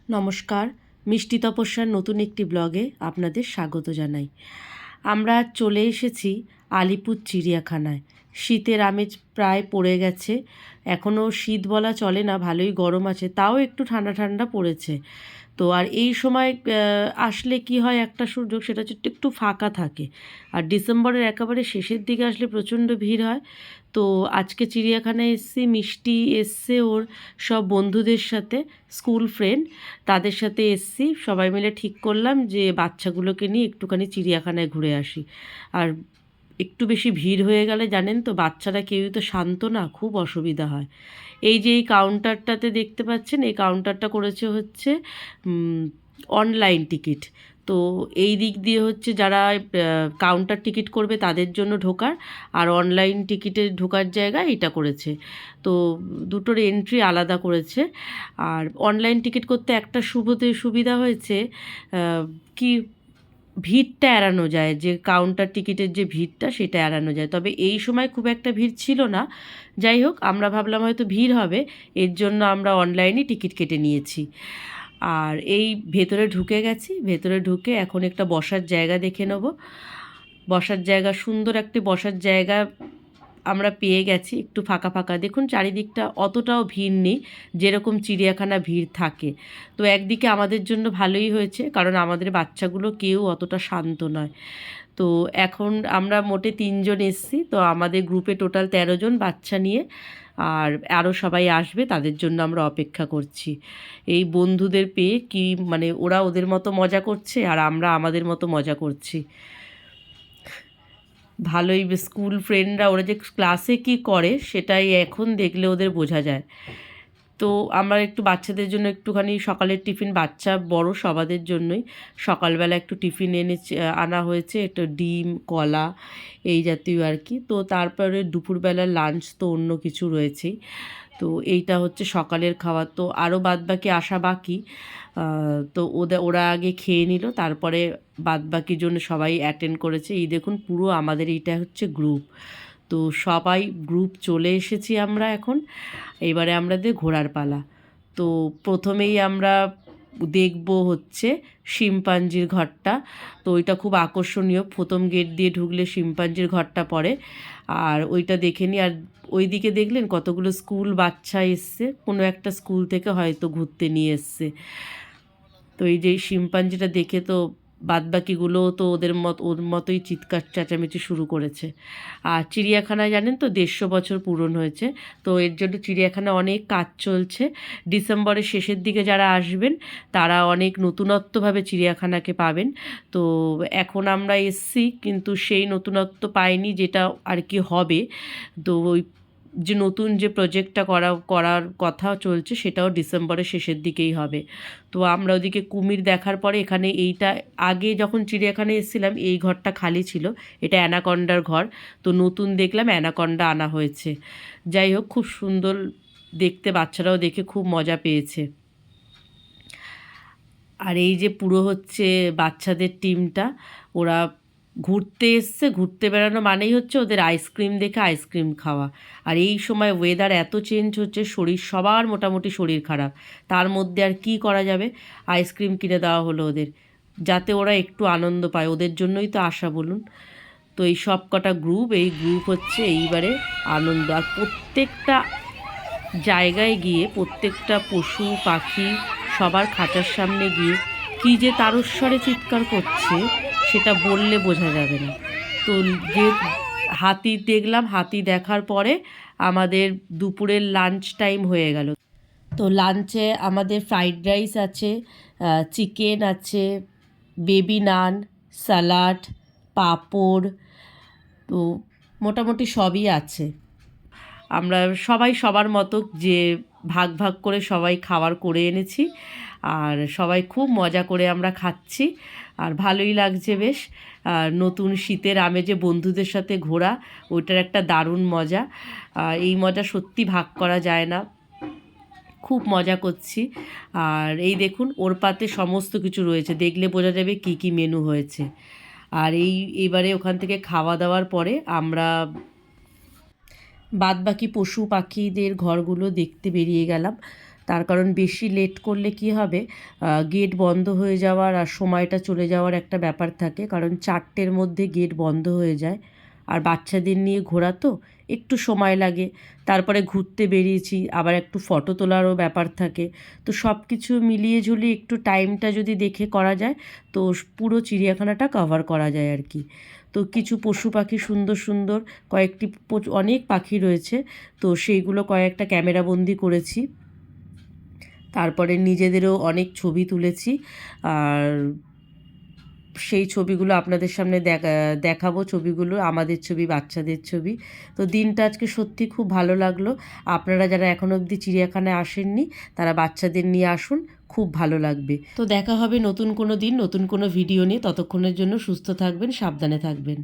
নমস্কার, মিষ্টি তপস্যার নতুন একটি ব্লগে আপনাদের স্বাগত জানাই। আমরা চলে এসেছি আলিপুর চিড়িয়াখানায়। শীতের আমেজ প্রায় পড়ে গেছে, এখনও শীত বলা চলে না, ভালোই গরম আছে, তাও একটু ঠান্ডা ঠান্ডা পড়েছে। তো আর এই সময় আসলে কি হয় একটা সুযোগ, সেটা হচ্ছে একটু ফাঁকা থাকে। আর ডিসেম্বরের একেবারে শেষের দিকে আসলে প্রচণ্ড ভিড় হয়। তো আজকে চিড়িয়াখানায় এসেছি, মিষ্টি এসছে ওর সব বন্ধুদের সাথে, স্কুল ফ্রেন্ড, তাদের সাথে এসছি। সবাই মিলে ঠিক করলাম যে বাচ্চাগুলোকে নিয়ে একটুখানি চিড়িয়াখানায় ঘুরে আসি। আর একটু বেশি ভিড় হয়ে গেলে জানেন তো, বাচ্চারা কেউই তো শান্ত না, খুব অসুবিধা হয়। এই যে এই কাউন্টারটাতে দেখতে পাচ্ছেন, এই কাউন্টারটা করেছে হচ্ছে অনলাইন টিকিট। তো এই দিক দিয়ে হচ্ছে যারা কাউন্টার টিকিট করবে তাদের জন্য ঢোকার, আর অনলাইন টিকিটে ঢোকার জায়গা এটা করেছে। তো দুটোর এন্ট্রি আলাদা করেছে। আর অনলাইন টিকিট করতে একটা সুবিধা হয়েছে, কি ভিড়টা এড়ানো যায়, যে কাউন্টার টিকিটের যে ভিড়টা সেটা এড়ানো যায়। তবে এই সময় খুব একটা ভিড় ছিল না। যাই হোক, আমরা ভাবলাম হয়তো ভিড় হবে, এর জন্য আমরা অনলাইনে টিকিট কেটে নিয়েছি। আর এই ভেতরে ঢুকে গেছি, ভেতরে ঢুকে এখন একটা বসার জায়গা দেখে নেব। বসার জায়গা, সুন্দর একটি বসার জায়গা আমরা পেয়ে গেছি, একটু ফাঁকা ফাঁকা। দেখুন চারিদিকটা অতটাও ভিড় নেই যেরকম চিড়িয়াখানা ভিড় থাকে। তো একদিকে আমাদের জন্য ভালোই হয়েছে, কারণ আমাদের বাচ্চাগুলো কেউ অতটা শান্ত নয়। তো এখন আমরা মোটে 3 জন এসছি, তো আমাদের গ্রুপে টোটাল 13 জন বাচ্চা নিয়ে, আর আরও সবাই আসবে, তাদের জন্য আমরা অপেক্ষা করছি। এই বন্ধুদের পেয়ে কি মানে, ওরা ওদের মতো মজা করছে আর আমরা আমাদের মতো মজা করছি। ভালোই স্কুল ফ্রেন্ডরা ওরা যে ক্লাসে কি করে সেটাই এখন দেখলে ওদের বোঝা যায়। তো আমরা একটু বাচ্চাদের জন্য একটুখানি সকালের টিফিন, বাচ্চা বড় সবাদের জন্যই সকালবেলা একটু টিফিন আনা হয়েছে, একটু ডিম, কলা, এই জাতীয় আর কি। তো তারপরে দুপুরবেলার লাঞ্চ তো অন্য কিছু রয়েছেই। তো এইটা হচ্ছে সকালের খাওয়া। তো আরও বাদবাকি আসা বাকি। তো ওরা আগে খেয়ে নিল, তারপরে বাদবাকির জন্য সবাই অ্যাটেন্ড করেছে। এই দেখুন পুরো আমাদের এইটা হচ্ছে গ্রুপ। তো সবাই গ্রুপ চলে এসেছি আমরা এখন। এবারে আমাদের ঘোরার পালা। তো প্রথমেই আমরা দেখব হচ্ছে শিম্পাঞ্জির ঘরটা। তো ওইটা খুব আকর্ষণীয়, প্রথম গেট দিয়ে ঢুকলে শিম্পাঞ্জির ঘরটা পড়ে। আর ওইটা দেখে নিই। আর ওই দিকে দেখলেন কতগুলো স্কুল বাচ্চা এসছে, কোনো একটা স্কুল থেকে হয়তো ঘুরতে নিয়ে এসছে। তো এই যে শিম্পাঞ্জিটা দেখে তো বাদবাকিগুলোও তো ওর মতোই চিৎকার চেঁচামেচি শুরু করেছে। আর চিড়িয়াখানায় জানেন তো 150 বছর পূরণ হয়েছে। তো এর জন্য চিড়িয়াখানায় অনেক কাজ চলছে। ডিসেম্বরের শেষের দিকে যারা আসবেন তারা অনেক নতুনত্বভাবে চিড়িয়াখানাকে পাবেন। তো এখন আমরা এসছি, কিন্তু সেই নতুনত্ব পাইনি যেটা আর কি হবে। তো ওই যে নতুন যে প্রজেক্টটা করার কথা চলছে সেটাও ডিসেম্বরের শেষের দিকেই হবে। তো আমরা ওদিকে কুমির দেখার পরে এখানে এইটা, আগে যখন চিড়িয়াখানায় এসেছিলাম এই ঘরটা খালি ছিল, এটা অ্যানাকন্ডার ঘর। তো নতুন দেখলাম অ্যানাকন্ডা আনা হয়েছে। যাই হোক, খুব সুন্দর দেখতে, বাচ্চারাও দেখে খুব মজা পেয়েছে। আর এই যে পুরো হচ্ছে বাচ্চাদের টিমটা, ওরা ঘুরতে এসছে, ঘুরতে বেড়ানো মানেই হচ্ছে ওদের আইসক্রিম দেখে আইসক্রিম খাওয়া। আর এই সময় ওয়েদার এত চেঞ্জ হচ্ছে, শরীর সবার মোটামুটি শরীর খারাপ, তার মধ্যে আর কি করা যাবে, আইসক্রিম কিনে দেওয়া হলো ওদের, যাতে ওরা একটু আনন্দ পায়, ওদের জন্যই তো আশা বলুন। তো এই সব কটা গ্রুপ, এই গ্রুপ হচ্ছে এইবারে আনন্দ। আর প্রত্যেকটা জায়গায় গিয়ে, প্রত্যেকটা পশু পাখি সবার খাঁচার সামনে গিয়ে কী যে তারস্বরে চিৎকার করছে সেটা বললে বোঝা যাবে না। তো যে হাতি দেখলাম, হাতি দেখার পরে আমাদের দুপুরের লাঞ্চ টাইম হয়ে গেল। তো লাঞ্চে আমাদের ফ্রাইড রাইস আছে, চিকেন আছে, বেবি নান, স্যালাড, পাঁপড়, তো মোটামুটি সবই আছে। আমরা সবাই সবার মতো যে ভাগ ভাগ করে সবাই খাবার করে এনেছি, আর সবাই খুব মজা করে আমরা খাচ্ছি। আর ভালোই লাগছে বেশ। আর নতুন শীতের আমেজে বন্ধুদের সাথে ঘোরা, ওইটার একটা দারুণ মজা। এই মজা সত্যি ভাগ করা যায় না, খুব মজা করছি। আর এই দেখুন ওর পাতে সমস্ত কিছু রয়েছে, দেখলে বোঝা যাবে কি কি মেনু হয়েছে। আর এইবারে ওখান থেকে খাওয়া দাওয়ার পরে আমরা বাদবাকি পশু পাখিদের ঘরগুলো দেখতে বেরিয়ে গেলাম। তার কারণ বেশি লেট করলে কি হবে, গেট বন্ধ হয়ে যাওয়ার আর সময়টা চলে যাওয়ার একটা ব্যাপার থাকে, কারণ 4টের মধ্যে গেট বন্ধ হয়ে যায়। আর বাচ্চাদের নিয়ে ঘোরা তো একটু সময় লাগে, তারপরে ঘুরতে বেরিয়েছি, আবার একটু ফটো তোলারও ব্যাপার থাকে। তো সব কিছু মিলিয়ে ঝুলিয়ে একটু টাইমটা যদি দেখে করা যায় তো পুরো চিড়িয়াখানাটা কভার করা যায় আর কি। তো কিছু পশু পাখি সুন্দর সুন্দর কয়েকটি অনেক পাখি রয়েছে, তো সেইগুলো কয়েকটা ক্যামেরাবন্দি করেছি। তারপরে নিজেদেরও অনেক ছবি তুলেছি, আর সেই ছবিগুলো আপনাদের সামনে দেখাবো। ছবিগুলো আমাদের ছবি, বাচ্চাদের ছবি। তো দিনটা আজকে সত্যি খুব ভালো লাগলো। আপনারা যারা এখনও অবধি চিড়িয়াখানায় আসেননি তারা বাচ্চাদের নিয়ে আসুন, খুব ভালো লাগবে। তো দেখা হবে নতুন কোনো দিন নতুন কোনো ভিডিও নিয়ে। ততক্ষণের জন্য সুস্থ থাকবেন, সাবধানে থাকবেন।